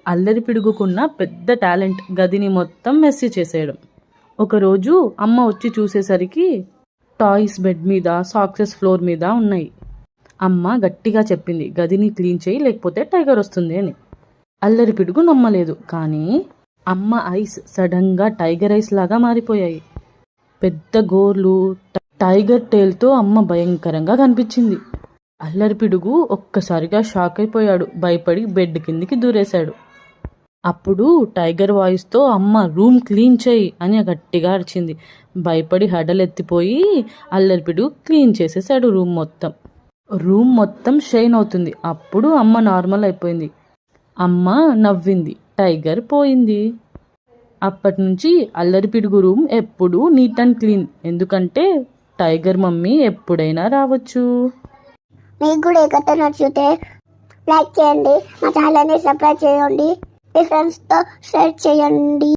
అల్లరి పిడుగుకున్న పెద్ద టాలెంట్ గదిని మొత్తం మెస్సీ చేసేయడం. ఒకరోజు అమ్మ వచ్చి చూసేసరికి టాయ్స్ బెడ్ మీద, సాక్సెస్ ఫ్లోర్ మీద ఉన్నాయి. అమ్మ గట్టిగా చెప్పింది, గదిని క్లీన్ చేయి లేకపోతే టైగర్ వస్తుంది అని. అల్లరి పిడుగు నమ్మలేదు. కానీ అమ్మ ఐస్ సడన్గా టైగర్ ఐస్ లాగా మారిపోయాయి. పెద్ద గోర్లు, టైగర్ టేల్తో అమ్మ భయంకరంగా కనిపించింది. అల్లరి పిడుగు ఒక్కసారిగా షాక్ అయిపోయాడు. భయపడి బెడ్ కిందికి దూరేశాడు. అప్పుడు టైగర్ వాయిస్తో అమ్మ రూమ్ క్లీన్ చేయి అని గట్టిగా అరిచింది. భయపడి హడలెత్తిపోయి అల్లరి పిడుగు క్లీన్ చేసేసాడు రూమ్ మొత్తం షైన్ అవుతుంది. అప్పుడు అమ్మ నార్మల్ అయిపోయింది. అమ్మ నవ్వింది. టైగర్ పోయింది. అప్పటి నుంచి అల్లరి పిడుగు రూమ్ ఎప్పుడూ నీట్ అండ్ క్లీన్. ఎందుకంటే టైగర్ మమ్మీ ఎప్పుడైనా రావచ్చు. మీకు కూడా ఈ కథ నచ్చితే లైక్ చేయండి, మా ఛానల్ని సబ్స్క్రైబ్ చేయండి, మీ ఫ్రెండ్స్తో షేర్ చేయండి.